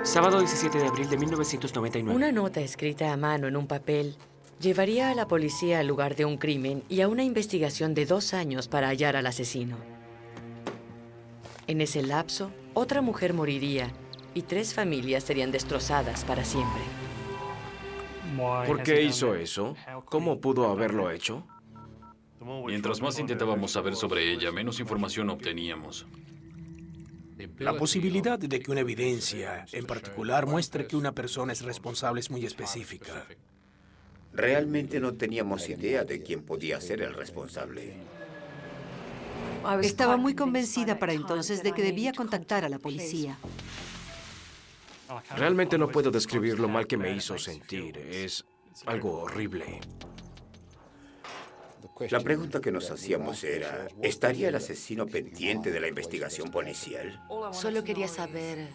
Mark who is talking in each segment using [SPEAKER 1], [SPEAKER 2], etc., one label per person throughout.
[SPEAKER 1] Sábado 17 de abril de 1999.
[SPEAKER 2] Una nota escrita a mano en un papel llevaría a la policía al lugar de un crimen y a una investigación de 2 años para hallar al asesino. En ese lapso, otra mujer moriría y 3 familias serían destrozadas para siempre.
[SPEAKER 3] ¿Por qué hizo eso? ¿Cómo pudo haberlo hecho?
[SPEAKER 4] Mientras más intentábamos saber sobre ella, menos información obteníamos.
[SPEAKER 5] La posibilidad de que una evidencia en particular muestre que una persona es responsable es muy específica.
[SPEAKER 6] Realmente no teníamos idea de quién podía ser el responsable.
[SPEAKER 7] Estaba muy convencida para entonces de que debía contactar a la policía.
[SPEAKER 3] Realmente no puedo describir lo mal que me hizo sentir. Es algo horrible.
[SPEAKER 6] La pregunta que nos hacíamos era, ¿estaría el asesino pendiente de la investigación policial?
[SPEAKER 8] Solo quería saber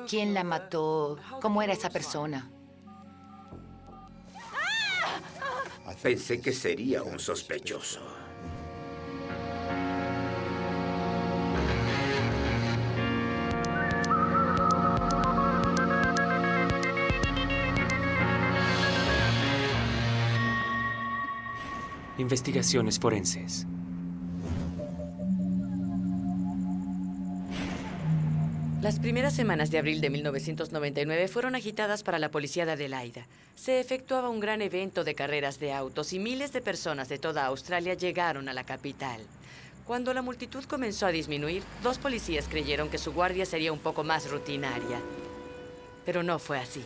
[SPEAKER 8] quién la mató, cómo era esa persona.
[SPEAKER 6] Pensé que sería un sospechoso.
[SPEAKER 1] Investigaciones forenses.
[SPEAKER 2] Las primeras semanas de abril de 1999 fueron agitadas para la policía de Adelaida. Se efectuaba un gran evento de carreras de autos y miles de personas de toda Australia llegaron a la capital. Cuando la multitud comenzó a disminuir, 2 policías creyeron que su guardia sería un poco más rutinaria. Pero no fue así.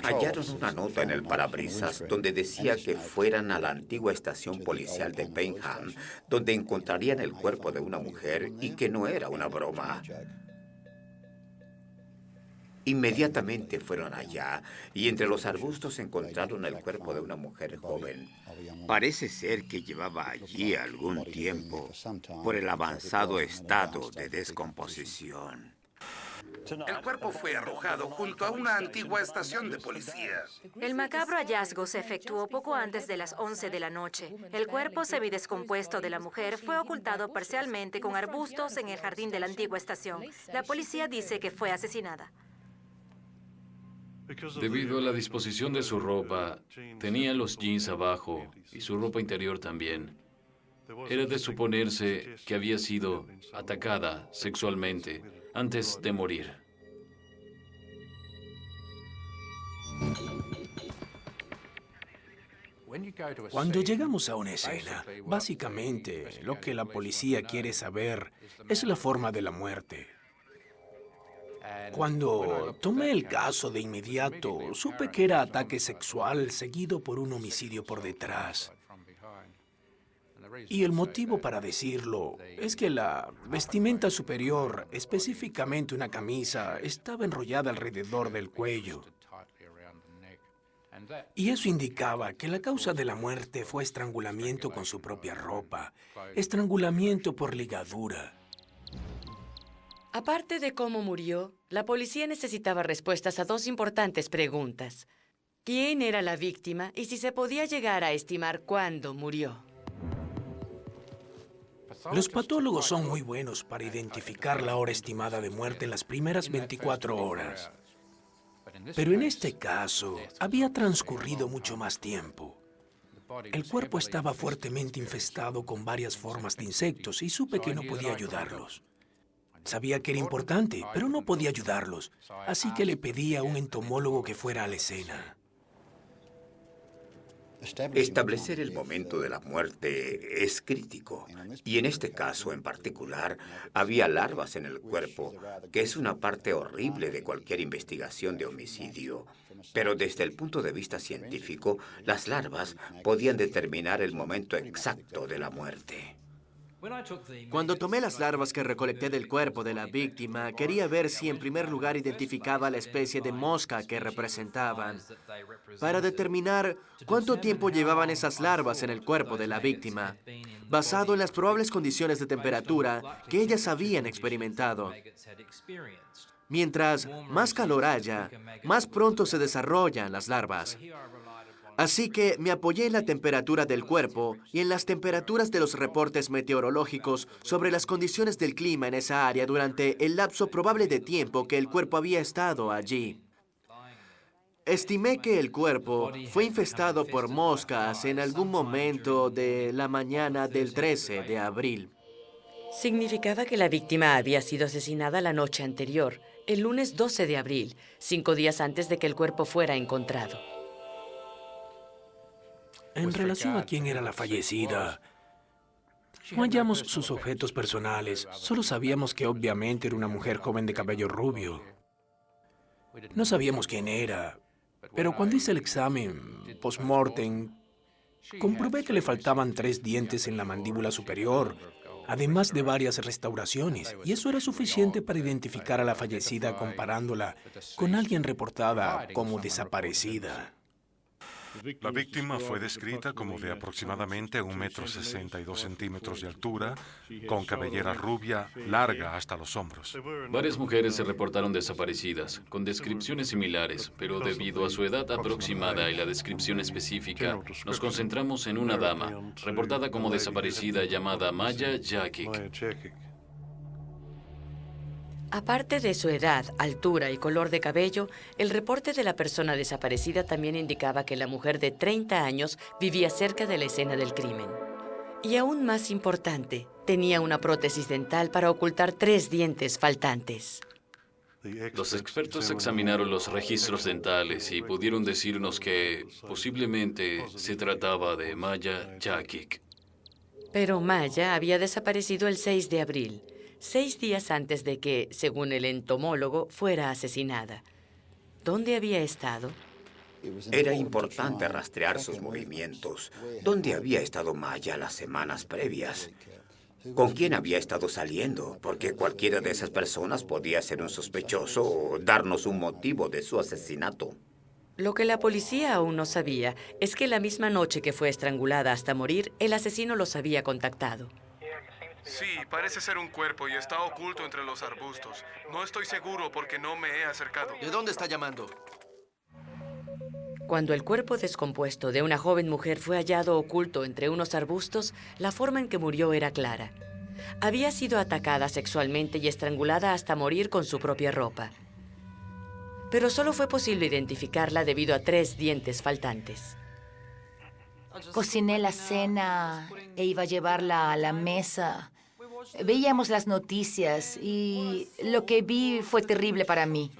[SPEAKER 6] Hallaron una nota en el parabrisas donde decía que fueran a la antigua estación policial de Payneham, donde encontrarían el cuerpo de una mujer y que no era una broma. Inmediatamente fueron allá y entre los arbustos encontraron el cuerpo de una mujer joven. Parece ser que llevaba allí algún tiempo por el avanzado estado de descomposición.
[SPEAKER 9] El cuerpo fue arrojado junto a una antigua estación de policía.
[SPEAKER 10] El macabro hallazgo se efectuó poco antes de las 11 de la noche. El cuerpo semidescompuesto de la mujer fue ocultado parcialmente con arbustos en el jardín de la antigua estación. La policía dice que fue asesinada.
[SPEAKER 4] Debido a la disposición de su ropa, tenía los jeans abajo y su ropa interior también. Era de suponerse que había sido atacada sexualmente antes de morir.
[SPEAKER 5] Cuando llegamos a una escena, básicamente lo que la policía quiere saber es la forma de la muerte. Cuando tomé el caso de inmediato, supe que era ataque sexual seguido por un homicidio por detrás. Y el motivo para decirlo es que la vestimenta superior, específicamente una camisa, estaba enrollada alrededor del cuello. Y eso indicaba que la causa de la muerte fue estrangulamiento con su propia ropa, estrangulamiento por ligadura.
[SPEAKER 2] Aparte de cómo murió, la policía necesitaba respuestas a 2 importantes preguntas. ¿Quién era la víctima y si se podía llegar a estimar cuándo murió?
[SPEAKER 5] Los patólogos son muy buenos para identificar la hora estimada de muerte en las primeras 24 horas. Pero en este caso, había transcurrido mucho más tiempo. El cuerpo estaba fuertemente infestado con varias formas de insectos y supe que no podía ayudarlos. Sabía que era importante, pero no podía ayudarlos, así que le pedí a un entomólogo que fuera a la escena.
[SPEAKER 6] Establecer el momento de la muerte es crítico, y en este caso en particular había larvas en el cuerpo, que es una parte horrible de cualquier investigación de homicidio. Pero desde el punto de vista científico, las larvas podían determinar el momento exacto de la muerte.
[SPEAKER 11] Cuando tomé las larvas que recolecté del cuerpo de la víctima, quería ver si en primer lugar identificaba la especie de mosca que representaban, para determinar cuánto tiempo llevaban esas larvas en el cuerpo de la víctima, basado en las probables condiciones de temperatura que ellas habían experimentado. Mientras más calor haya, más pronto se desarrollan las larvas. Así que me apoyé en la temperatura del cuerpo y en las temperaturas de los reportes meteorológicos sobre las condiciones del clima en esa área durante el lapso probable de tiempo que el cuerpo había estado allí. Estimé que el cuerpo fue infestado por moscas en algún momento de la mañana del 13 de abril.
[SPEAKER 2] Significaba que la víctima había sido asesinada la noche anterior, el lunes 12 de abril, 5 días antes de que el cuerpo fuera encontrado.
[SPEAKER 5] En relación a quién era la fallecida, no hallamos sus objetos personales. Solo sabíamos que obviamente era una mujer joven de cabello rubio. No sabíamos quién era, pero cuando hice el examen post-mortem, comprobé que le faltaban 3 dientes en la mandíbula superior, además de varias restauraciones, y eso era suficiente para identificar a la fallecida comparándola con alguien reportada como desaparecida.
[SPEAKER 12] La víctima fue descrita como de aproximadamente 1,62 metros de altura, con cabellera rubia larga hasta los hombros.
[SPEAKER 4] Varias mujeres se reportaron desaparecidas, con descripciones similares, pero debido a su edad aproximada y la descripción específica, nos concentramos en una dama, reportada como desaparecida llamada Maya Jakic.
[SPEAKER 2] Aparte de su edad, altura y color de cabello, el reporte de la persona desaparecida también indicaba que la mujer de 30 años vivía cerca de la escena del crimen. Y aún más importante, tenía una prótesis dental para ocultar 3 dientes faltantes.
[SPEAKER 4] Los expertos examinaron los registros dentales y pudieron decirnos que posiblemente se trataba de Maya Jakic.
[SPEAKER 2] Pero Maya había desaparecido el 6 de abril. 6 días antes de que, según el entomólogo, fuera asesinada. ¿Dónde había estado?
[SPEAKER 6] Era importante rastrear sus movimientos. ¿Dónde había estado Maya las semanas previas? ¿Con quién había estado saliendo? Porque cualquiera de esas personas podía ser un sospechoso o darnos un motivo de su asesinato.
[SPEAKER 2] Lo que la policía aún no sabía es que la misma noche que fue estrangulada hasta morir, el asesino los había contactado.
[SPEAKER 13] Sí, parece ser un cuerpo y está oculto entre los arbustos. No estoy seguro porque no me he acercado.
[SPEAKER 11] ¿De dónde está llamando?
[SPEAKER 2] Cuando el cuerpo descompuesto de una joven mujer fue hallado oculto entre unos arbustos, la forma en que murió era clara. Había sido atacada sexualmente y estrangulada hasta morir con su propia ropa. Pero solo fue posible identificarla debido a 3 dientes faltantes.
[SPEAKER 8] Cociné la cena e iba a llevarla a la mesa. Veíamos las noticias y lo que vi fue terrible para mí.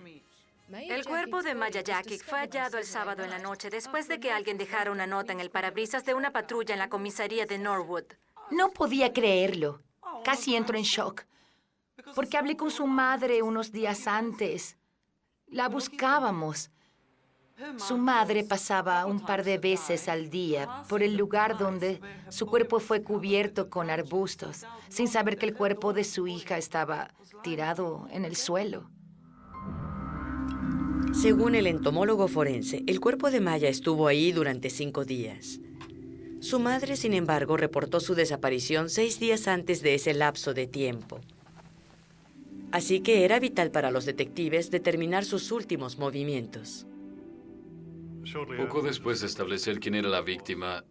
[SPEAKER 10] El cuerpo de Maya Jakic fue hallado el sábado en la noche después de que alguien dejara una nota en el parabrisas de una patrulla en la comisaría de Norwood.
[SPEAKER 8] No podía creerlo. Casi entro en shock. Porque hablé con su madre unos días antes. La buscábamos. Su madre pasaba un par de veces al día por el lugar donde su cuerpo fue cubierto con arbustos, sin saber que el cuerpo de su hija estaba tirado en el suelo.
[SPEAKER 2] Según el entomólogo forense, el cuerpo de Maya estuvo ahí durante 5 días. Su madre, sin embargo, reportó su desaparición 6 días antes de ese lapso de tiempo. Así que era vital para los detectives determinar sus últimos movimientos.
[SPEAKER 4] Poco después de establecer quién era la víctima,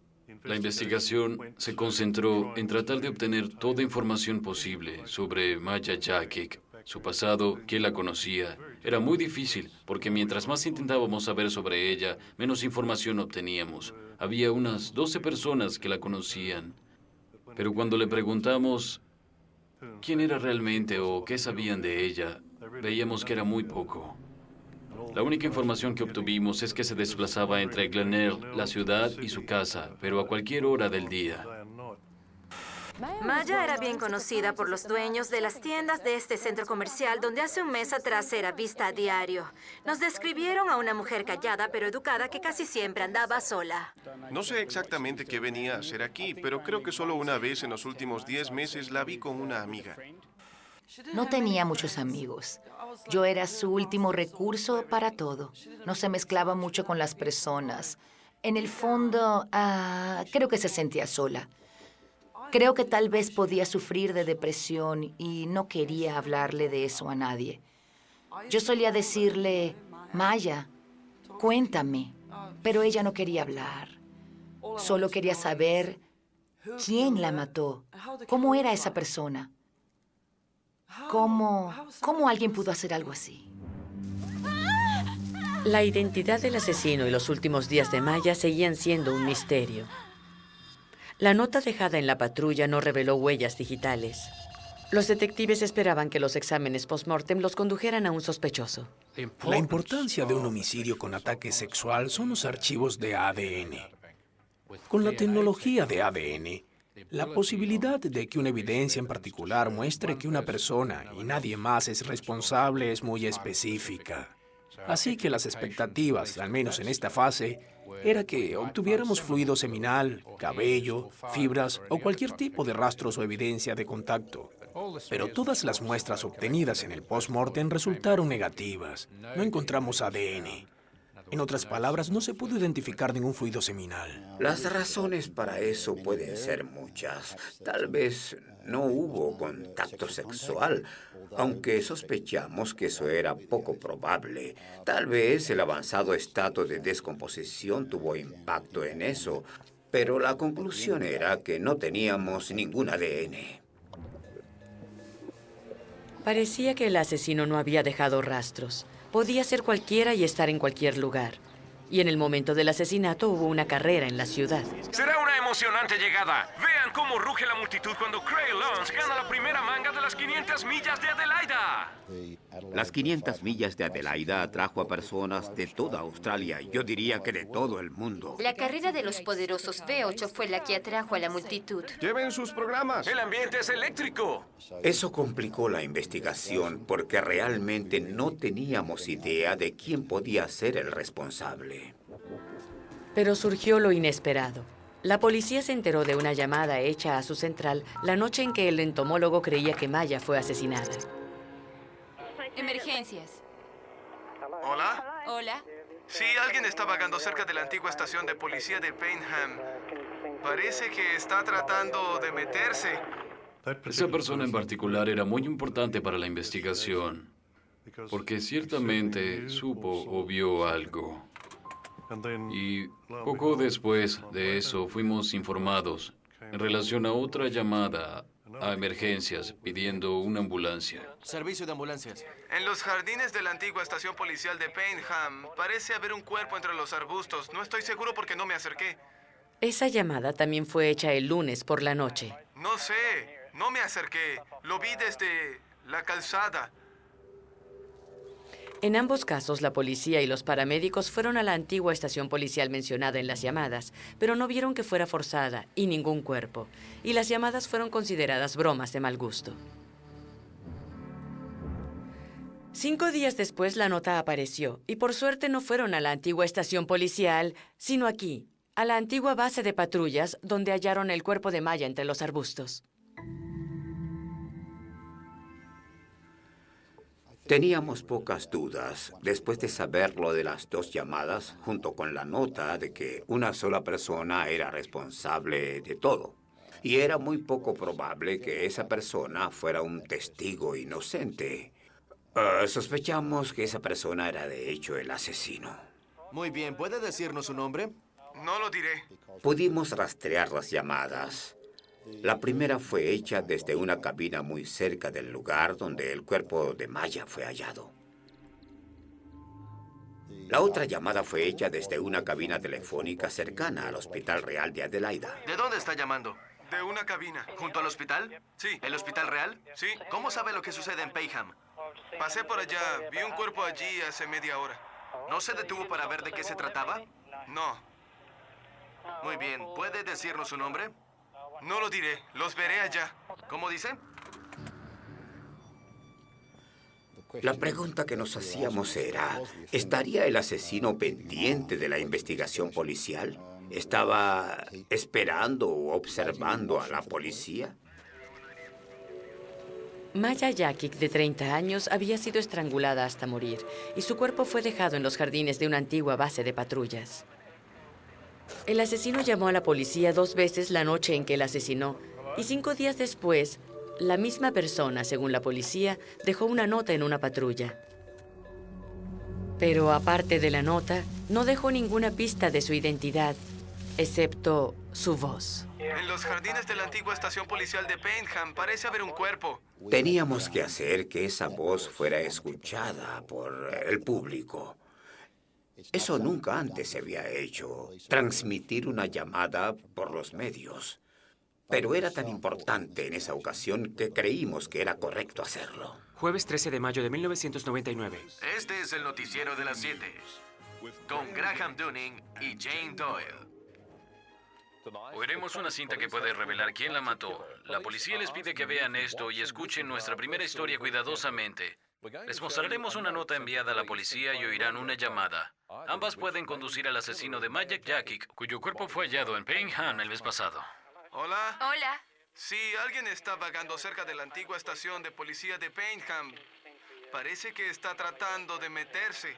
[SPEAKER 4] la investigación se concentró en tratar de obtener toda información posible sobre Maya Jakic, su pasado, quién la conocía. Era muy difícil, porque mientras más intentábamos saber sobre ella, menos información obteníamos. Había unas 12 personas que la conocían. Pero cuando le preguntamos quién era realmente o qué sabían de ella, veíamos que era muy poco. La única información que obtuvimos es que se desplazaba entre Glenelg, la ciudad, y su casa, pero a cualquier hora del día.
[SPEAKER 10] Maya era bien conocida por los dueños de las tiendas de este centro comercial donde hace un mes atrás era vista a diario. Nos describieron a una mujer callada pero educada que casi siempre andaba sola.
[SPEAKER 13] No sé exactamente qué venía a hacer aquí, pero creo que solo una vez en los últimos 10 meses la vi con una amiga.
[SPEAKER 8] No tenía muchos amigos. Yo era su último recurso para todo. No se mezclaba mucho con las personas. En el fondo, creo que se sentía sola. Creo que tal vez podía sufrir de depresión y no quería hablarle de eso a nadie. Yo solía decirle, Maya, cuéntame, Pero ella no quería hablar. Solo quería saber quién la mató, cómo era esa persona, cómo alguien pudo hacer algo así.
[SPEAKER 2] La identidad del asesino y los últimos días de Maya seguían siendo un misterio. La nota dejada en la patrulla no reveló huellas digitales. Los detectives esperaban que los exámenes post-mortem los condujeran a un sospechoso.
[SPEAKER 5] La importancia de un homicidio con ataque sexual son los archivos de ADN. Con la tecnología de ADN, la posibilidad de que una evidencia en particular muestre que una persona y nadie más es responsable es muy específica. Así que las expectativas, al menos en esta fase, era que obtuviéramos fluido seminal, cabello, fibras o cualquier tipo de rastros o evidencia de contacto. Pero todas las muestras obtenidas en el post-mortem resultaron negativas. No encontramos ADN. En otras palabras, no se pudo identificar ningún fluido seminal.
[SPEAKER 6] Las razones para eso pueden ser muchas. Tal vez no hubo contacto sexual, aunque sospechamos que eso era poco probable. Tal vez el avanzado estado de descomposición tuvo impacto en eso, pero la conclusión era que no teníamos ningún ADN.
[SPEAKER 2] Parecía que el asesino no había dejado rastros. Podía ser cualquiera y estar en cualquier lugar. Y en el momento del asesinato hubo una carrera en la ciudad.
[SPEAKER 14] Será una emocionante llegada. Vean cómo ruge la multitud cuando Craig Lance gana la primera manga de las 500 millas de Adelaida.
[SPEAKER 6] Las 500 millas de Adelaida atrajo a personas de toda Australia, yo diría que de todo el mundo.
[SPEAKER 15] La carrera de los poderosos V8 fue la que atrajo a la multitud.
[SPEAKER 14] Lleven sus programas. El ambiente es eléctrico.
[SPEAKER 6] Eso complicó la investigación porque realmente no teníamos idea de quién podía ser el responsable.
[SPEAKER 2] Pero surgió lo inesperado. La policía se enteró de una llamada hecha a su central la noche en que el entomólogo creía que Maya fue asesinada.
[SPEAKER 15] Emergencias.
[SPEAKER 13] ¿Hola?
[SPEAKER 15] Hola.
[SPEAKER 13] Sí, alguien está vagando cerca de la antigua estación de policía de Payneham. Parece que está tratando de meterse.
[SPEAKER 4] Esa persona en particular era muy importante para la investigación, porque ciertamente supo o vio algo. Y poco después de eso fuimos informados en relación a otra llamada a emergencias pidiendo una ambulancia.
[SPEAKER 11] Servicio de ambulancias.
[SPEAKER 13] En los jardines de la antigua estación policial de Payneham parece haber un cuerpo entre los arbustos. No estoy seguro porque no me acerqué.
[SPEAKER 2] Esa llamada también fue hecha el lunes por la noche.
[SPEAKER 13] No sé, no me acerqué. Lo vi desde la calzada.
[SPEAKER 2] En ambos casos, la policía y los paramédicos fueron a la antigua estación policial mencionada en las llamadas, pero no vieron que fuera forzada y ningún cuerpo. Y las llamadas fueron consideradas bromas de mal gusto. 5 días después, la nota apareció, y por suerte no fueron a la antigua estación policial, sino aquí, a la antigua base de patrullas, donde hallaron el cuerpo de Maya entre los arbustos.
[SPEAKER 6] Teníamos pocas dudas después de saber lo de las 2 llamadas, junto con la nota de que una sola persona era responsable de todo. Y era muy poco probable que esa persona fuera un testigo inocente. Sospechamos que esa persona era de hecho el asesino.
[SPEAKER 11] Muy bien, ¿puede decirnos su nombre?
[SPEAKER 13] No lo diré.
[SPEAKER 6] Pudimos rastrear las llamadas. La primera fue hecha desde una cabina muy cerca del lugar donde el cuerpo de Maya fue hallado. La otra llamada fue hecha desde una cabina telefónica cercana al Hospital Real de Adelaida.
[SPEAKER 11] ¿De dónde está llamando?
[SPEAKER 13] De una cabina.
[SPEAKER 11] ¿Junto al hospital?
[SPEAKER 13] Sí.
[SPEAKER 11] ¿El Hospital Real?
[SPEAKER 13] Sí.
[SPEAKER 11] ¿Cómo sabe lo que sucede en Payneham?
[SPEAKER 13] Pasé por allá. Vi un cuerpo allí hace media hora.
[SPEAKER 11] ¿No se detuvo para ver de qué se trataba?
[SPEAKER 13] No.
[SPEAKER 11] Muy bien. ¿Puede decirnos su nombre?
[SPEAKER 13] No lo diré. Los veré allá.
[SPEAKER 11] ¿Cómo dice?
[SPEAKER 6] La pregunta que nos hacíamos era, ¿estaría el asesino pendiente de la investigación policial? ¿Estaba esperando o observando a la policía?
[SPEAKER 2] Maya Yakic, de 30 años, había sido estrangulada hasta morir, y su cuerpo fue dejado en los jardines de una antigua base de patrullas. El asesino llamó a la policía 2 veces la noche en que la asesinó, y 5 días después, la misma persona, según la policía, dejó una nota en una patrulla. Pero aparte de la nota, no dejó ninguna pista de su identidad, excepto su voz.
[SPEAKER 13] En los jardines de la antigua estación policial de Paynham parece haber un cuerpo.
[SPEAKER 6] Teníamos que hacer que esa voz fuera escuchada por el público. Eso nunca antes se había hecho, transmitir una llamada por los medios. Pero era tan importante en esa ocasión que creímos que era correcto hacerlo.
[SPEAKER 1] Jueves 13 de mayo de 1999.
[SPEAKER 16] Este es el noticiero de las 7, con Graham Dunning y Jane Doyle.
[SPEAKER 4] Oiremos una cinta que puede revelar quién la mató. La policía les pide que vean esto y escuchen nuestra primera historia cuidadosamente. Les mostraremos una nota enviada a la policía y oirán una llamada. Ambas pueden conducir al asesino de Majak Jakic, cuyo cuerpo fue hallado en Paynham el mes pasado.
[SPEAKER 13] Hola.
[SPEAKER 15] Hola.
[SPEAKER 13] Sí, alguien está vagando cerca de la antigua estación de policía de Paynham. Parece que está tratando de meterse.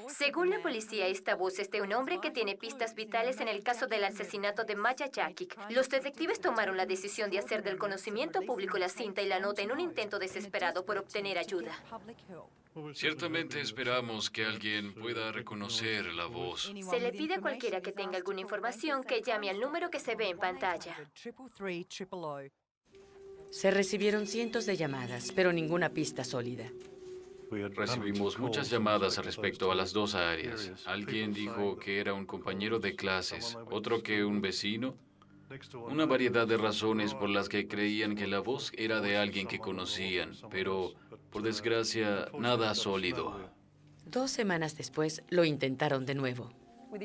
[SPEAKER 15] Según la policía, esta voz es de un hombre que tiene pistas vitales en el caso del asesinato de Majak Jakic. Los detectives tomaron la decisión de hacer del conocimiento público la cinta y la nota en un intento desesperado por obtener ayuda.
[SPEAKER 4] Ciertamente esperamos que alguien pueda reconocer la voz.
[SPEAKER 15] Se le pide a cualquiera que tenga alguna información que llame al número que se ve en pantalla.
[SPEAKER 2] Se recibieron cientos de llamadas, pero ninguna pista sólida.
[SPEAKER 4] Recibimos muchas llamadas respecto a las dos áreas. Alguien dijo que era un compañero de clases, otro que un vecino. Una variedad de razones por las que creían que la voz era de alguien que conocían, pero, por desgracia, nada sólido.
[SPEAKER 2] 2 semanas después, lo intentaron de nuevo.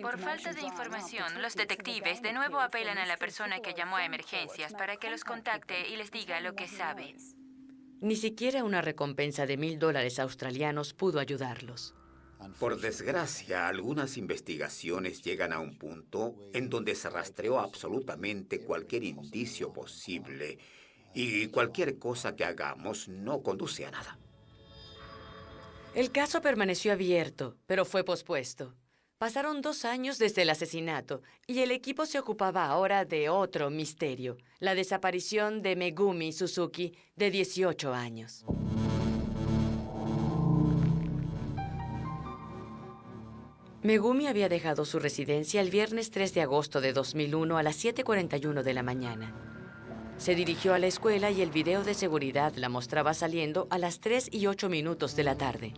[SPEAKER 17] Por falta de información, los detectives de nuevo apelan a la persona que llamó a emergencias para que los contacte y les diga lo que sabe.
[SPEAKER 2] Ni siquiera una recompensa de $1000 australianos pudo ayudarlos.
[SPEAKER 6] Por desgracia, algunas investigaciones llegan a un punto en donde se rastreó absolutamente cualquier indicio posible y cualquier cosa que hagamos no conduce a nada.
[SPEAKER 2] El caso permaneció abierto, pero fue pospuesto. Pasaron 2 años desde el asesinato y el equipo se ocupaba ahora de otro misterio, la desaparición de Megumi Suzuki, de 18 años. Megumi había dejado su residencia el viernes 3 de agosto de 2001 a las 7:41 de la mañana. Se dirigió a la escuela y el video de seguridad la mostraba saliendo a las 3:08 de la tarde.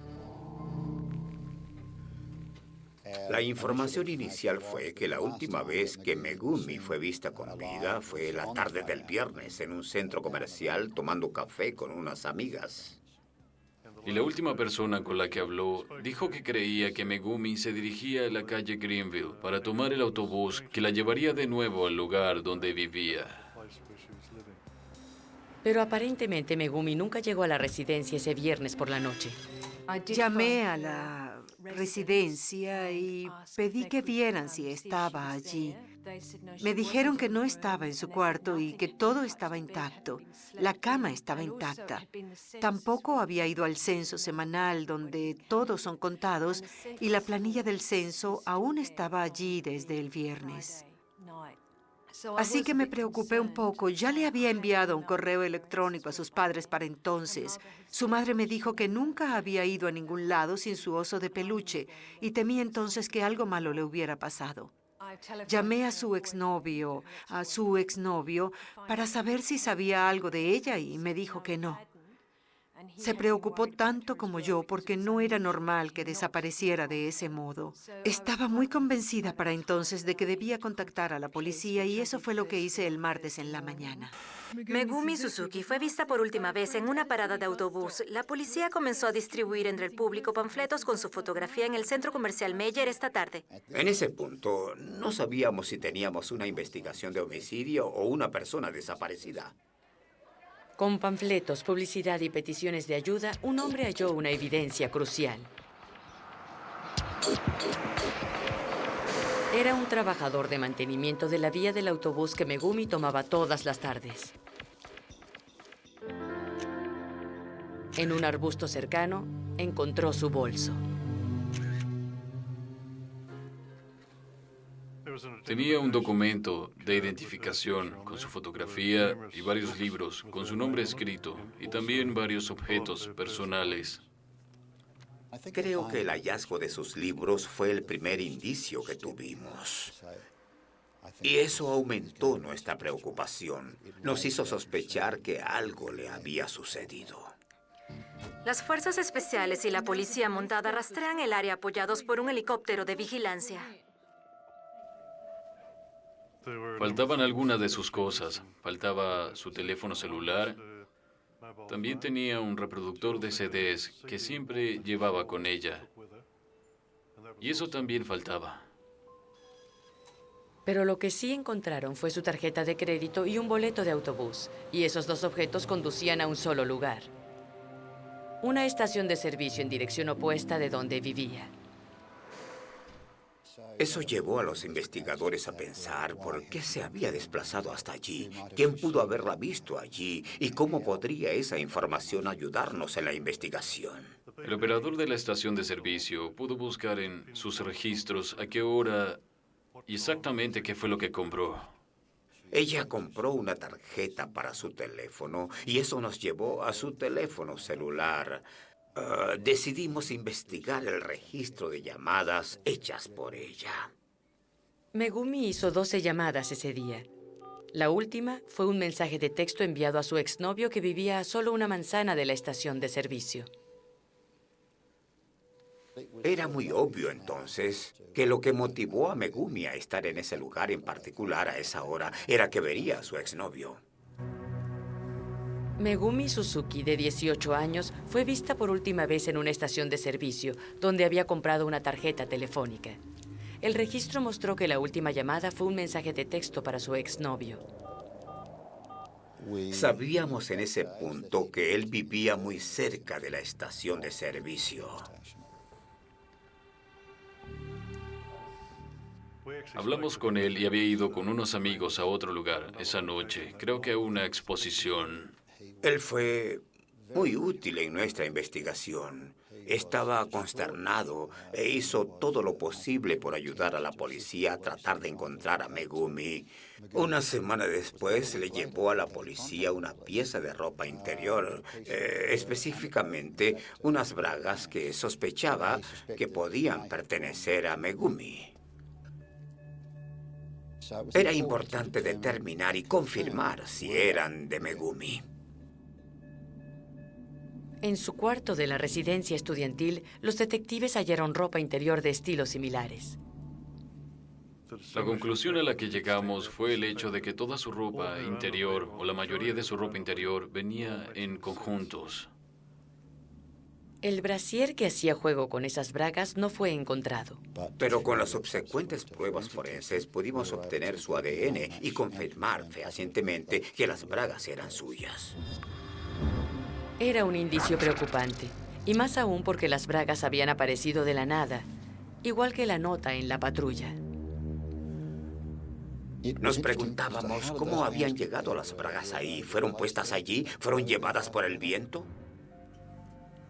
[SPEAKER 6] La información inicial fue que la última vez que Megumi fue vista con vida fue la tarde del viernes en un centro comercial tomando café con unas amigas.
[SPEAKER 4] Y la última persona con la que habló dijo que creía que Megumi se dirigía a la calle Greenville para tomar el autobús que la llevaría de nuevo al lugar donde vivía.
[SPEAKER 2] Pero aparentemente Megumi nunca llegó a la residencia ese viernes por la noche.
[SPEAKER 18] Llamé a la residencia y pedí que vieran si estaba allí. Me dijeron que no estaba en su cuarto y que todo estaba intacto. La cama estaba intacta. Tampoco había ido al censo semanal donde todos son contados y la planilla del censo aún estaba allí desde el viernes. Así que me preocupé un poco. Ya le había enviado un correo electrónico a sus padres para entonces. Su madre me dijo que nunca había ido a ningún lado sin su oso de peluche y temí entonces que algo malo le hubiera pasado. Llamé a su exnovio, para saber si sabía algo de ella y me dijo que no. Se preocupó tanto como yo porque no era normal que desapareciera de ese modo. Estaba muy convencida para entonces de que debía contactar a la policía y eso fue lo que hice el martes en la mañana.
[SPEAKER 10] Megumi Suzuki fue vista por última vez en una parada de autobús. La policía comenzó a distribuir entre el público panfletos con su fotografía en el centro comercial Meyer esta tarde.
[SPEAKER 6] En ese punto, no sabíamos si teníamos una investigación de homicidio o una persona desaparecida.
[SPEAKER 2] Con panfletos, publicidad y peticiones de ayuda, un hombre halló una evidencia crucial. Era un trabajador de mantenimiento de la vía del autobús que Megumi tomaba todas las tardes. En un arbusto cercano, encontró su bolso.
[SPEAKER 4] Tenía un documento de identificación con su fotografía y varios libros con su nombre escrito y también varios objetos personales.
[SPEAKER 6] Creo que el hallazgo de sus libros fue el primer indicio que tuvimos. Y eso aumentó nuestra preocupación. Nos hizo sospechar que algo le había sucedido.
[SPEAKER 10] Las fuerzas especiales y la policía montada rastrean el área apoyados por un helicóptero de vigilancia.
[SPEAKER 4] Faltaban algunas de sus cosas. Faltaba su teléfono celular. También tenía un reproductor de CDs que siempre llevaba con ella. Y eso también faltaba.
[SPEAKER 2] Pero lo que sí encontraron fue su tarjeta de crédito y un boleto de autobús. Y esos dos objetos conducían a un solo lugar. Una estación de servicio en dirección opuesta de donde vivía.
[SPEAKER 6] Eso llevó a los investigadores a pensar por qué se había desplazado hasta allí, quién pudo haberla visto allí y cómo podría esa información ayudarnos en la investigación.
[SPEAKER 4] El operador de la estación de servicio pudo buscar en sus registros a qué hora y exactamente qué fue lo que compró.
[SPEAKER 6] Ella compró una tarjeta para su teléfono y eso nos llevó a su teléfono celular. Decidimos investigar el registro de llamadas hechas por ella.
[SPEAKER 2] Megumi hizo 12 llamadas ese día. La última fue un mensaje de texto enviado a su exnovio que vivía a solo una manzana de la estación de servicio.
[SPEAKER 6] Era muy obvio entonces que lo que motivó a Megumi a estar en ese lugar en particular a esa hora era que vería a su exnovio.
[SPEAKER 2] Megumi Suzuki, de 18 años, fue vista por última vez en una estación de servicio, donde había comprado una tarjeta telefónica. El registro mostró que la última llamada fue un mensaje de texto para su exnovio.
[SPEAKER 6] Sabíamos en ese punto que él vivía muy cerca de la estación de servicio.
[SPEAKER 4] Hablamos con él y había ido con unos amigos a otro lugar esa noche, creo que a una exposición.
[SPEAKER 6] Él fue muy útil en nuestra investigación. Estaba consternado e hizo todo lo posible por ayudar a la policía a tratar de encontrar a Megumi. Una semana después le llevó a la policía una pieza de ropa interior, específicamente unas bragas que sospechaba que podían pertenecer a Megumi. Era importante determinar y confirmar si eran de Megumi.
[SPEAKER 2] En su cuarto de la residencia estudiantil, los detectives hallaron ropa interior de estilos similares.
[SPEAKER 4] La conclusión a la que llegamos fue el hecho de que toda su ropa interior, o la mayoría de su ropa interior, venía en conjuntos.
[SPEAKER 2] El brasier que hacía juego con esas bragas no fue encontrado.
[SPEAKER 6] Pero con las subsecuentes pruebas forenses pudimos obtener su ADN y confirmar fehacientemente que las bragas eran suyas.
[SPEAKER 2] Era un indicio preocupante, y más aún porque las bragas habían aparecido de la nada, igual que la nota en la patrulla.
[SPEAKER 6] Nos preguntábamos cómo habían llegado las bragas ahí. ¿Fueron puestas allí? ¿Fueron llevadas por el viento?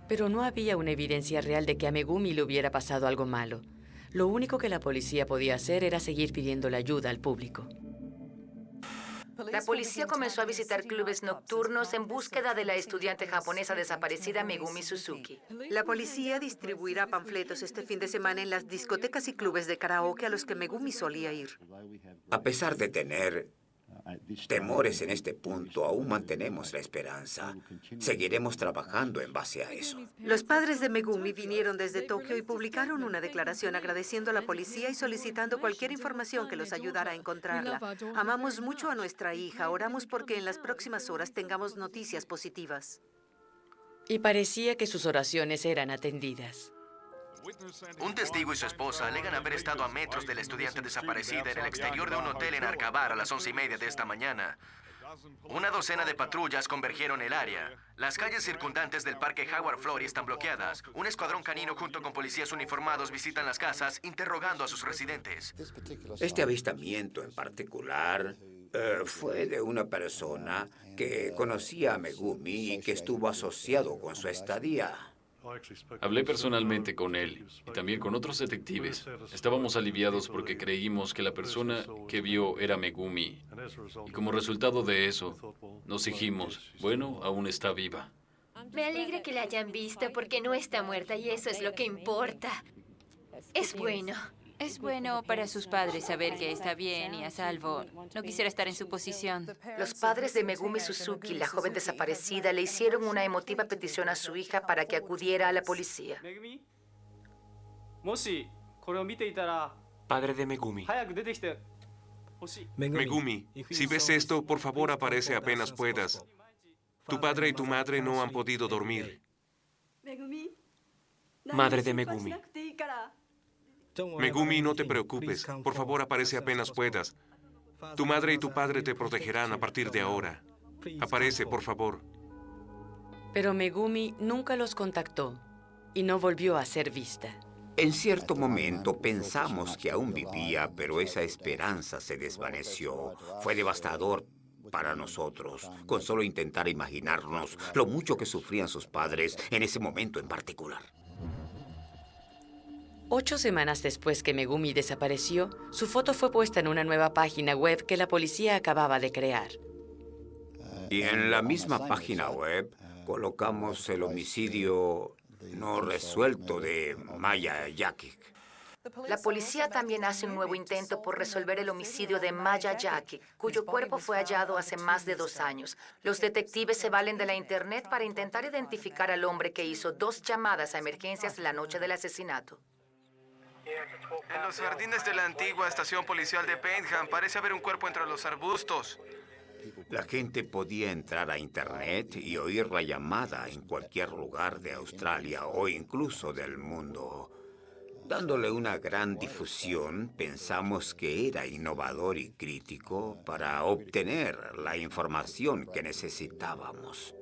[SPEAKER 2] Pero no había una evidencia real de que a Megumi le hubiera pasado algo malo. Lo único que la policía podía hacer era seguir pidiéndole ayuda al público.
[SPEAKER 8] La policía comenzó a visitar clubes nocturnos en búsqueda de la estudiante japonesa desaparecida Megumi Suzuki.
[SPEAKER 18] La policía distribuirá panfletos este fin de semana en las discotecas y clubes de karaoke a los que Megumi solía ir.
[SPEAKER 6] A pesar de tener temores en este punto, aún mantenemos la esperanza. Seguiremos trabajando en base a eso.
[SPEAKER 18] Los padres de Megumi vinieron desde Tokio y publicaron una declaración agradeciendo a la policía y solicitando cualquier información que los ayudara a encontrarla. Amamos mucho a nuestra hija. Oramos porque en las próximas horas tengamos noticias positivas.
[SPEAKER 2] Y parecía que sus oraciones eran atendidas.
[SPEAKER 16] Un testigo y su esposa alegan haber estado a metros de la estudiante desaparecida en el exterior de un hotel en Arcabar a las 11:30 de esta mañana. Una docena de patrullas convergieron el área. Las calles circundantes del Parque Howard Florey están bloqueadas. Un escuadrón canino junto con policías uniformados visitan las casas, interrogando a sus residentes.
[SPEAKER 6] Este avistamiento en particular fue de una persona que conocía a Megumi y que estuvo asociado con su estadía.
[SPEAKER 4] Hablé personalmente con él y también con otros detectives. Estábamos aliviados porque creímos que la persona que vio era Megumi. Y como resultado de eso, nos dijimos, bueno, aún está viva.
[SPEAKER 15] Me alegra que la hayan visto porque no está muerta y eso es lo que importa. Es bueno.
[SPEAKER 17] Es bueno para sus padres saber que está bien y a salvo. No quisiera estar en su posición.
[SPEAKER 8] Los padres de Megumi Suzuki, la joven desaparecida, le hicieron una emotiva petición a su hija para que acudiera a la policía.
[SPEAKER 1] Padre de Megumi.
[SPEAKER 14] Megumi, si ves esto, por favor aparece apenas puedas. Tu padre y tu madre no han podido dormir.
[SPEAKER 1] Madre de Megumi.
[SPEAKER 14] Megumi, no te preocupes. Por favor aparece apenas puedas. Tu madre y tu padre te protegerán a partir de ahora. Aparece, por favor.
[SPEAKER 2] Pero Megumi nunca los contactó y no volvió a ser vista.
[SPEAKER 6] En cierto momento pensamos que aún vivía, pero esa esperanza se desvaneció. Fue devastador para nosotros, con solo intentar imaginarnos lo mucho que sufrían sus padres en ese momento en particular.
[SPEAKER 2] 8 semanas después que Megumi desapareció, su foto fue puesta en una nueva página web que la policía acababa de crear.
[SPEAKER 6] Y en la misma página web colocamos el homicidio no resuelto de Maya Yakic.
[SPEAKER 8] La policía también hace un nuevo intento por resolver el homicidio de Maya Yakic, cuyo cuerpo fue hallado hace más de 2 años. Los detectives se valen de la internet para intentar identificar al hombre que hizo 2 llamadas a emergencias la noche del asesinato.
[SPEAKER 13] En los jardines de la antigua estación policial de Paynham parece haber un cuerpo entre los arbustos.
[SPEAKER 6] La gente podía entrar a Internet y oír la llamada en cualquier lugar de Australia o incluso del mundo. Dándole una gran difusión, pensamos que era innovador y crítico para obtener la información que necesitábamos.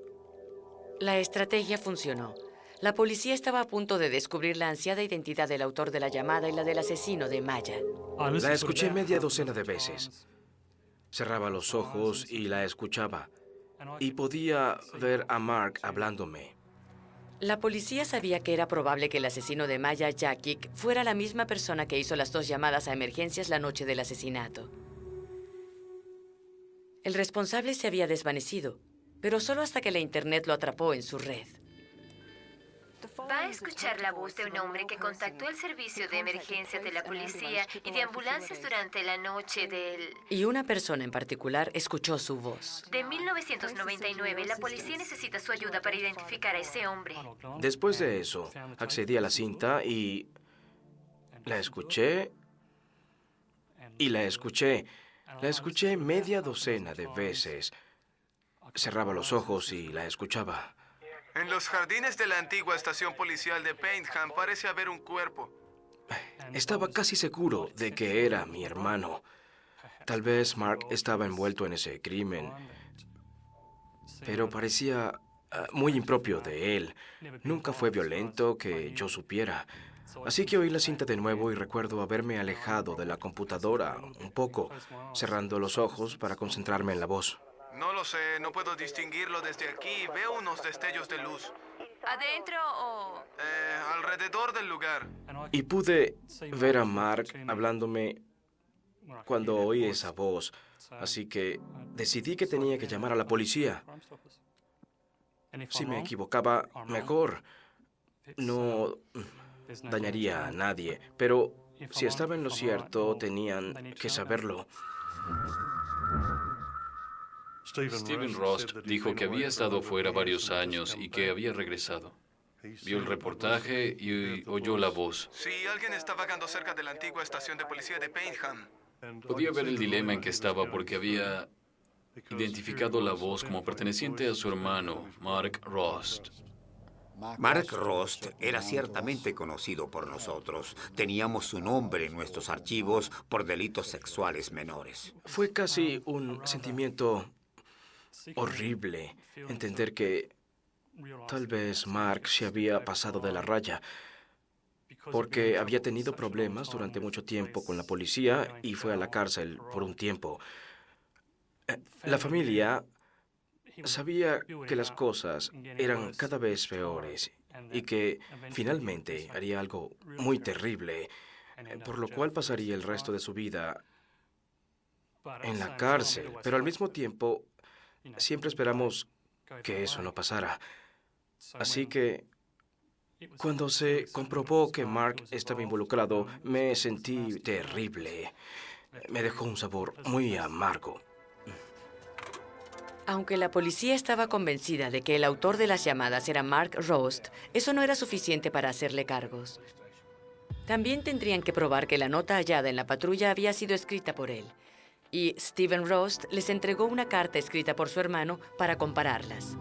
[SPEAKER 2] La estrategia funcionó. La policía estaba a punto de descubrir la ansiada identidad del autor de la llamada y la del asesino de Maya.
[SPEAKER 3] La escuché media docena de veces. Cerraba los ojos y la escuchaba. Y podía ver a Mark hablándome.
[SPEAKER 2] La policía sabía que era probable que el asesino de Maya Yakic fuera la misma persona que hizo las 2 llamadas a emergencias la noche del asesinato. El responsable se había desvanecido, pero solo hasta que la Internet lo atrapó en su red.
[SPEAKER 15] Va a escuchar la voz de un hombre que contactó el servicio de emergencias de la policía y de ambulancias durante la noche del...
[SPEAKER 2] Y una persona en particular escuchó su voz.
[SPEAKER 15] De 1999, la policía necesita su ayuda para identificar a ese hombre.
[SPEAKER 3] Después de eso, accedí a la cinta y la escuché y la escuché. La escuché media docena de veces. Cerraba los ojos y la escuchaba.
[SPEAKER 13] En los jardines de la antigua estación policial de Paynham parece haber un cuerpo.
[SPEAKER 3] Estaba casi seguro de que era mi hermano. Tal vez Mark estaba envuelto en ese crimen, pero parecía muy impropio de él. Nunca fue violento que yo supiera. Así que oí la cinta de nuevo y recuerdo haberme alejado de la computadora un poco, cerrando los ojos para concentrarme en la voz.
[SPEAKER 13] No lo sé, no puedo distinguirlo desde aquí. Veo unos destellos de luz.
[SPEAKER 17] ¿Adentro o...?
[SPEAKER 13] Alrededor del lugar.
[SPEAKER 3] Y pude ver a Mark hablándome cuando oí esa voz. Así que decidí que tenía que llamar a la policía. Si me equivocaba, mejor. No dañaría a nadie. Pero si estaba en lo cierto, tenían que saberlo.
[SPEAKER 4] Stephen Rost dijo que había estado fuera varios años y que había regresado. Vio el reportaje y oyó la voz.
[SPEAKER 13] Sí, alguien está vagando cerca de la antigua estación de policía de Paynham.
[SPEAKER 4] Podía ver el dilema en que estaba porque había identificado la voz como perteneciente a su hermano, Mark Rost.
[SPEAKER 6] Mark Rost era ciertamente conocido por nosotros. Teníamos su nombre en nuestros archivos por delitos sexuales menores.
[SPEAKER 3] Fue casi un sentimiento horrible entender que tal vez Mark se había pasado de la raya, porque había tenido problemas durante mucho tiempo con la policía y fue a la cárcel por un tiempo. La familia sabía que las cosas eran cada vez peores y que finalmente haría algo muy terrible, por lo cual pasaría el resto de su vida en la cárcel. Pero al mismo tiempo, siempre esperamos que eso no pasara. Así que cuando se comprobó que Mark estaba involucrado, me sentí terrible. Me dejó un sabor muy amargo.
[SPEAKER 2] Aunque la policía estaba convencida de que el autor de las llamadas era Mark Rost, eso no era suficiente para hacerle cargos. También tendrían que probar que la nota hallada en la patrulla había sido escrita por él. Y Stephen Rost les entregó una carta escrita por su hermano para compararlas.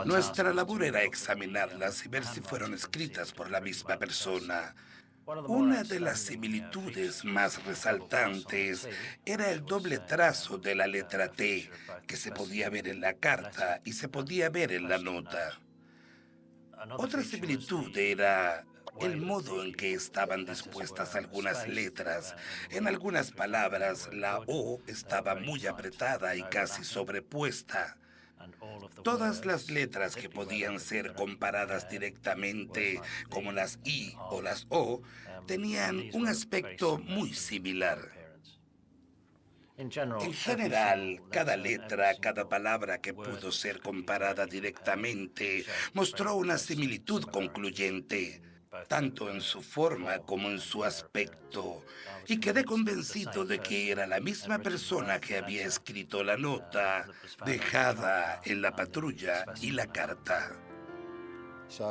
[SPEAKER 9] Nuestra labor era examinarlas y ver si fueron escritas por la misma persona. Una de las similitudes más resaltantes era el doble trazo de la letra T, que se podía ver en la carta y se podía ver en la nota. Otra similitud era el modo en que estaban dispuestas algunas letras. En algunas palabras, la O estaba muy apretada y casi sobrepuesta. Todas las letras que podían ser comparadas directamente, como las I o las O, tenían un aspecto muy similar. En general, cada letra, cada palabra que pudo ser comparada directamente, mostró una similitud concluyente, tanto en su forma como en su aspecto, y quedé convencido de que era la misma persona que había escrito la nota dejada en la patrulla y la carta.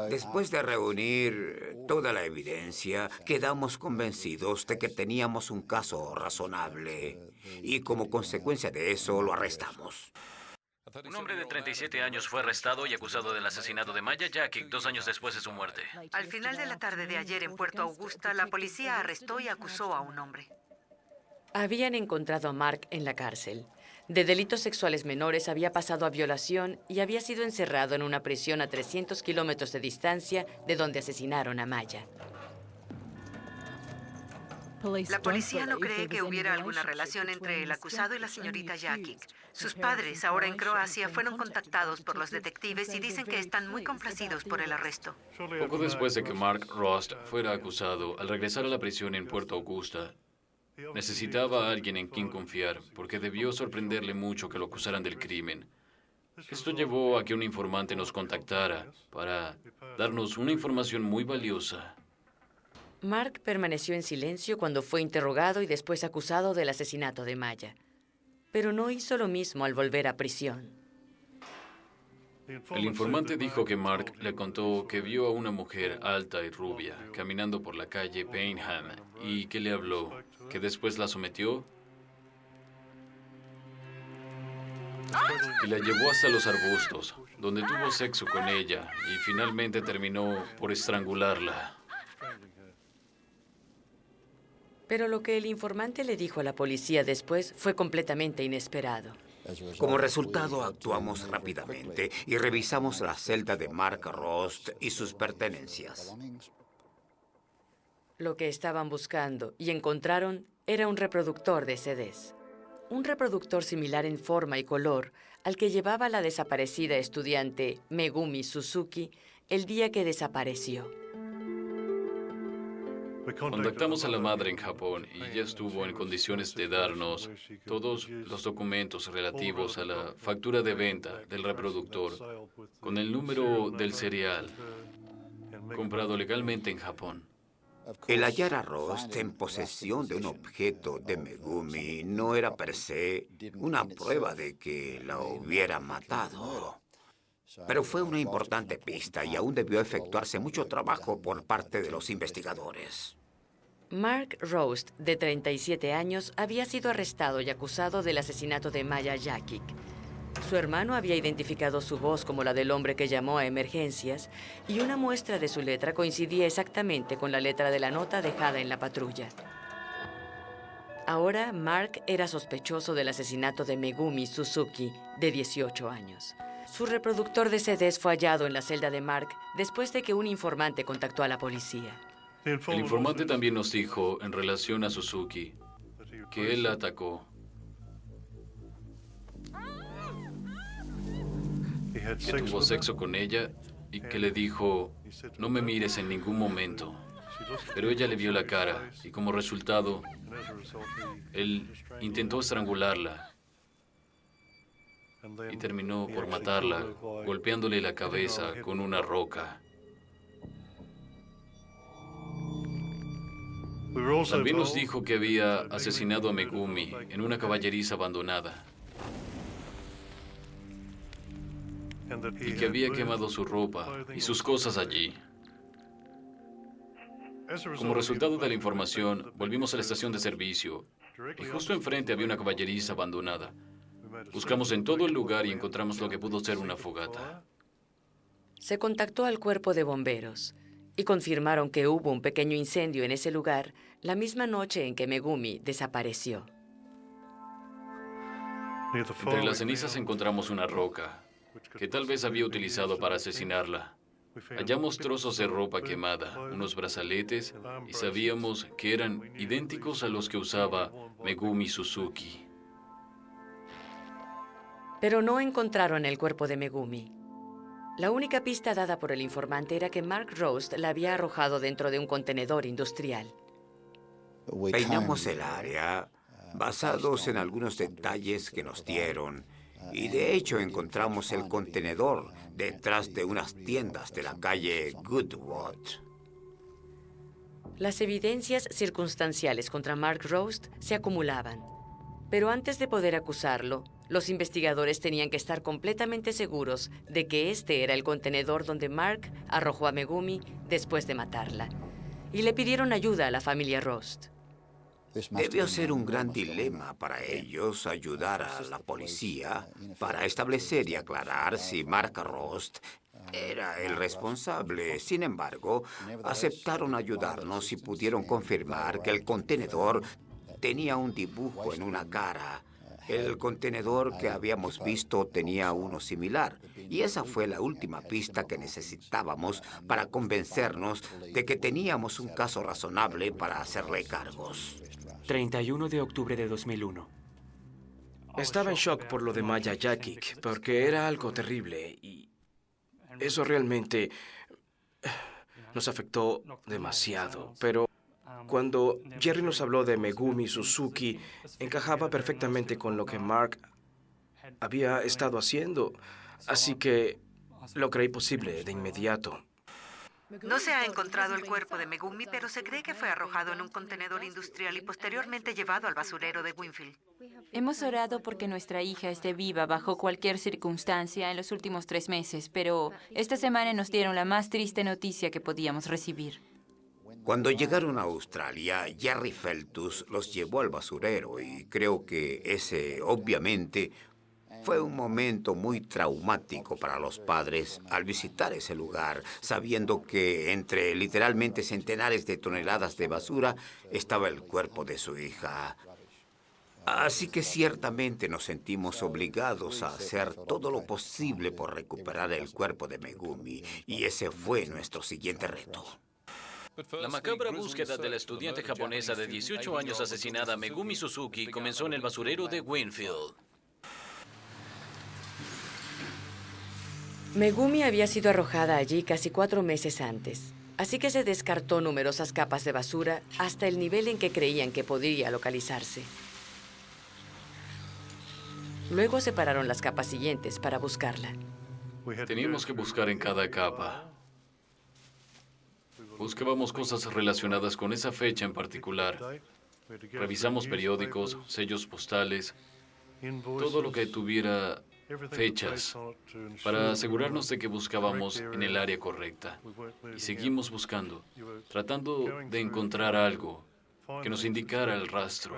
[SPEAKER 6] Después de reunir toda la evidencia, quedamos convencidos de que teníamos un caso razonable y como consecuencia de eso lo arrestamos.
[SPEAKER 4] Un hombre de 37 años fue arrestado y acusado del asesinato de Maya Jackick 2 años después de su muerte.
[SPEAKER 18] Al final de la tarde de ayer en Puerto Augusta, la policía arrestó y acusó a un hombre.
[SPEAKER 2] Habían encontrado a Mark en la cárcel. De delitos sexuales menores había pasado a violación y había sido encerrado en una prisión a 300 kilómetros de distancia de donde asesinaron a Maya.
[SPEAKER 18] La policía no cree que hubiera alguna relación entre el acusado y la señorita Jackick. Sus padres, ahora en Croacia, fueron contactados por los detectives y dicen que están muy complacidos por el arresto.
[SPEAKER 4] Poco después de que Mark Rost fuera acusado, al regresar a la prisión en Puerto Augusta, necesitaba a alguien en quien confiar, porque debió sorprenderle mucho que lo acusaran del crimen. Esto llevó a que un informante nos contactara para darnos una información muy valiosa.
[SPEAKER 2] Mark permaneció en silencio cuando fue interrogado y después acusado del asesinato de Maya. Pero no hizo lo mismo al volver a prisión.
[SPEAKER 4] El informante dijo que Mark le contó que vio a una mujer alta y rubia caminando por la calle Payneham y que le habló, que después la sometió y la llevó hasta los arbustos, donde tuvo sexo con ella y finalmente terminó por estrangularla.
[SPEAKER 2] Pero lo que el informante le dijo a la policía después fue completamente inesperado.
[SPEAKER 6] Como resultado, actuamos rápidamente y revisamos la celda de Mark Rost y sus pertenencias.
[SPEAKER 2] Lo que estaban buscando y encontraron era un reproductor de CDs. Un reproductor similar en forma y color al que llevaba la desaparecida estudiante Megumi Suzuki el día que desapareció.
[SPEAKER 4] Contactamos a la madre en Japón y ella estuvo en condiciones de darnos todos los documentos relativos a la factura de venta del reproductor con el número del serial comprado legalmente en Japón.
[SPEAKER 6] El hallar a Rost en posesión de un objeto de Megumi no era per se una prueba de que la hubiera matado. Pero fue una importante pista y aún debió efectuarse mucho trabajo por parte de los investigadores.
[SPEAKER 2] Mark Rost, de 37 años, había sido arrestado y acusado del asesinato de Maya Jackick. Su hermano había identificado su voz como la del hombre que llamó a emergencias y una muestra de su letra coincidía exactamente con la letra de la nota dejada en la patrulla. Ahora, Mark era sospechoso del asesinato de Megumi Suzuki, de 18 años. Su reproductor de CDs fue hallado en la celda de Mark después de que un informante contactó a la policía.
[SPEAKER 4] El informante también nos dijo, en relación a Suzuki, que él la atacó. Que tuvo sexo con ella y que le dijo, no me mires en ningún momento. Pero ella le vio la cara y como resultado, él intentó estrangularla. y terminó por matarla, golpeándole la cabeza con una roca. También nos dijo que había asesinado a Megumi en una caballeriza abandonada y que había quemado su ropa y sus cosas allí. Como resultado de la información, volvimos a la estación de servicio y justo enfrente había una caballeriza abandonada. Buscamos en todo el lugar y encontramos lo que pudo ser una fogata.
[SPEAKER 2] Se contactó al cuerpo de bomberos y confirmaron que hubo un pequeño incendio en ese lugar la misma noche en que Megumi desapareció.
[SPEAKER 4] Entre las cenizas encontramos una roca que tal vez había utilizado para asesinarla. Hallamos trozos de ropa quemada, unos brazaletes, y sabíamos que eran idénticos a los que usaba Megumi Suzuki.
[SPEAKER 2] Pero no encontraron el cuerpo de Megumi. La única pista dada por el informante era que Mark Rost la había arrojado dentro de un contenedor industrial.
[SPEAKER 6] Peinamos el área basados en algunos detalles que nos dieron. Y de hecho encontramos el contenedor detrás de unas tiendas de la calle Goodwood.
[SPEAKER 2] Las evidencias circunstanciales contra Mark Rost se acumulaban. Pero antes de poder acusarlo, los investigadores tenían que estar completamente seguros de que este era el contenedor donde Mark arrojó a Megumi después de matarla. Y le pidieron ayuda a la familia Rost.
[SPEAKER 6] Debió ser un gran dilema para ellos ayudar a la policía para establecer y aclarar si Mark Rost era el responsable. Sin embargo, aceptaron ayudarnos y pudieron confirmar que el contenedor tenía un dibujo en una cara. El contenedor que habíamos visto tenía uno similar, y esa fue la última pista que necesitábamos para convencernos de que teníamos un caso razonable para hacerle cargos.
[SPEAKER 1] 31 de octubre de 2001.
[SPEAKER 3] Estaba en shock por lo de Maya Jackic, porque era algo terrible y eso realmente nos afectó demasiado. Pero cuando Jerry nos habló de Megumi Suzuki, encajaba perfectamente con lo que Mark había estado haciendo, así que lo creí posible de inmediato.
[SPEAKER 18] No se ha encontrado el cuerpo de Megumi, pero se cree que fue arrojado en un contenedor industrial y posteriormente llevado al basurero de Winfield.
[SPEAKER 17] Hemos orado porque nuestra hija esté viva bajo cualquier circunstancia en los últimos 3 meses, pero esta semana nos dieron la más triste noticia que podíamos recibir.
[SPEAKER 6] Cuando llegaron a Australia, Jerry Feltus los llevó al basurero y creo que ese, obviamente, fue un momento muy traumático para los padres al visitar ese lugar, sabiendo que entre literalmente centenares de toneladas de basura estaba el cuerpo de su hija. Así que ciertamente nos sentimos obligados a hacer todo lo posible por recuperar el cuerpo de Megumi, y ese fue nuestro siguiente reto.
[SPEAKER 4] La macabra búsqueda de la estudiante japonesa de 18 años asesinada Megumi Suzuki comenzó en el basurero de Winfield.
[SPEAKER 2] Megumi había sido arrojada allí casi 4 meses antes, así que se descartó numerosas capas de basura hasta el nivel en que creían que podría localizarse. Luego separaron las capas siguientes para buscarla.
[SPEAKER 4] Teníamos que buscar en cada capa. Buscábamos cosas relacionadas con esa fecha en particular. Revisamos periódicos, sellos postales, todo lo que tuviera fechas, para asegurarnos de que buscábamos en el área correcta. Y seguimos buscando, tratando de encontrar algo que nos indicara el rastro.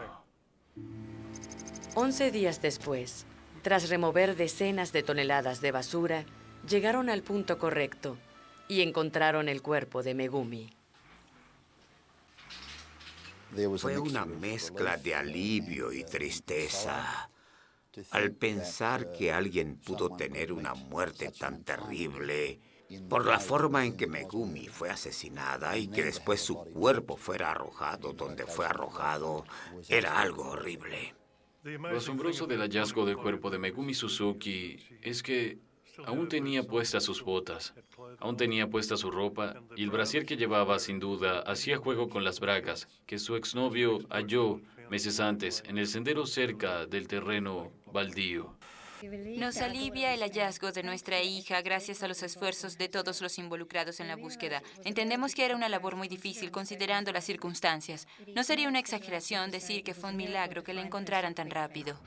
[SPEAKER 2] 11 días después, tras remover decenas de toneladas de basura, llegaron al punto correcto y encontraron el cuerpo de Megumi.
[SPEAKER 6] Fue una mezcla de alivio y tristeza al pensar que alguien pudo tener una muerte tan terrible por la forma en que Megumi fue asesinada y que después su cuerpo fuera arrojado donde fue arrojado. Era algo horrible.
[SPEAKER 4] Lo asombroso del hallazgo del cuerpo de Megumi Suzuki es que aún tenía puestas sus botas, aún tenía puesta su ropa, y el brasier que llevaba, sin duda, hacía juego con las bragas que su exnovio halló meses antes en el sendero cerca del terreno baldío.
[SPEAKER 17] Nos alivia el hallazgo de nuestra hija gracias a los esfuerzos de todos los involucrados en la búsqueda. Entendemos que era una labor muy difícil considerando las circunstancias. No sería una exageración decir que fue un milagro que la encontraran tan rápido.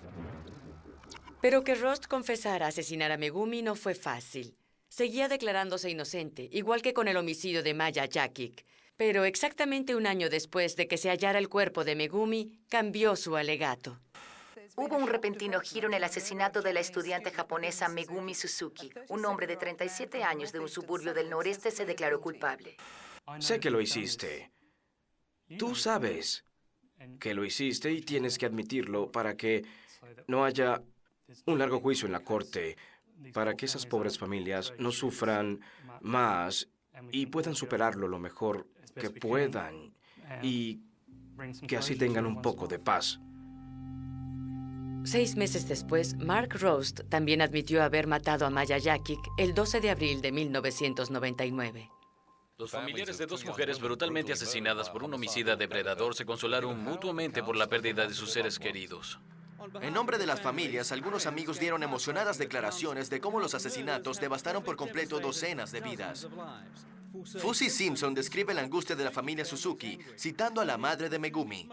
[SPEAKER 2] Pero que Rost confesara asesinar a Megumi no fue fácil. Seguía declarándose inocente, igual que con el homicidio de Maya Yakic. Pero exactamente un año después de que se hallara el cuerpo de Megumi, cambió su alegato.
[SPEAKER 8] Hubo un repentino giro en el asesinato de la estudiante japonesa Megumi Suzuki. Un hombre de 37 años de un suburbio del noreste se declaró culpable.
[SPEAKER 3] Sé que lo hiciste. Tú sabes que lo hiciste y tienes que admitirlo para que no haya un largo juicio en la corte, para que esas pobres familias no sufran más y puedan superarlo lo mejor que puedan y que así tengan un poco de paz.
[SPEAKER 2] 6 meses después, Mark Rost también admitió haber matado a Maya Yakic el 12 de abril de 1999.
[SPEAKER 4] Los familiares de dos mujeres brutalmente asesinadas por un homicida depredador se consolaron mutuamente por la pérdida de sus seres queridos.
[SPEAKER 11] En nombre de las familias, algunos amigos dieron emocionadas declaraciones de cómo los asesinatos devastaron por completo docenas de vidas. Fusi Simpson describe la angustia de la familia Suzuki, citando a la madre de Megumi.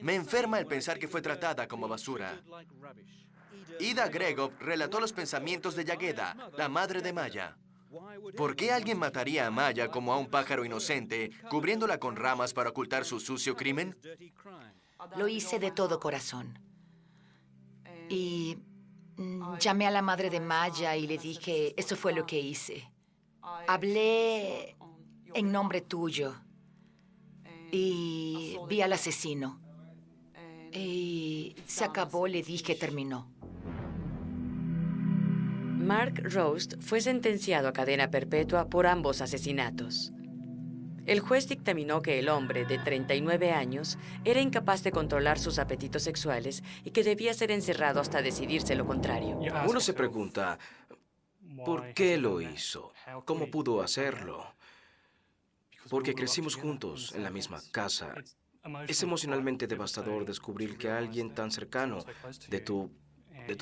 [SPEAKER 11] Me enferma el pensar que fue tratada como basura. Ida Gregov relató los pensamientos de Yageda, la madre de Maya. ¿Por qué alguien mataría a Maya como a un pájaro inocente, cubriéndola con ramas para ocultar su sucio crimen?
[SPEAKER 8] Lo hice de todo corazón. Y llamé a la madre de Maya y le dije, eso fue lo que hice. Hablé en nombre tuyo y vi al asesino. Y se acabó, le dije, terminó.
[SPEAKER 2] Mark Rost fue sentenciado a cadena perpetua por ambos asesinatos. El juez dictaminó que el hombre, de 39 años, era incapaz de controlar sus apetitos sexuales y que debía ser encerrado hasta decidirse lo contrario.
[SPEAKER 3] Uno se pregunta, ¿por qué lo hizo? ¿Cómo pudo hacerlo? Porque crecimos juntos en la misma casa. Es emocionalmente devastador descubrir que alguien tan cercano de tu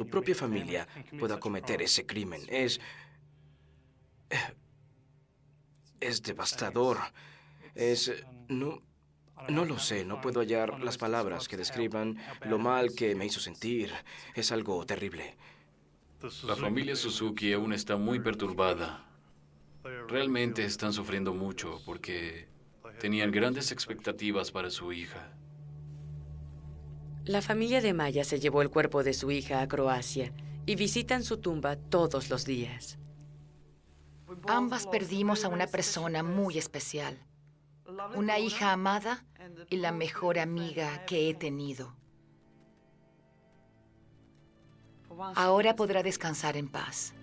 [SPEAKER 3] propia familia pueda cometer ese crimen. Es devastador. No lo sé, no puedo hallar las palabras que describan lo mal que me hizo sentir. Es algo terrible.
[SPEAKER 4] La familia Suzuki aún está muy perturbada. Realmente están sufriendo mucho porque tenían grandes expectativas para su hija.
[SPEAKER 2] La familia de Maya se llevó el cuerpo de su hija a Croacia y visitan su tumba todos los días.
[SPEAKER 8] Ambas perdimos a una persona muy especial. Una hija amada y la mejor amiga que he tenido. Ahora podrá descansar en paz.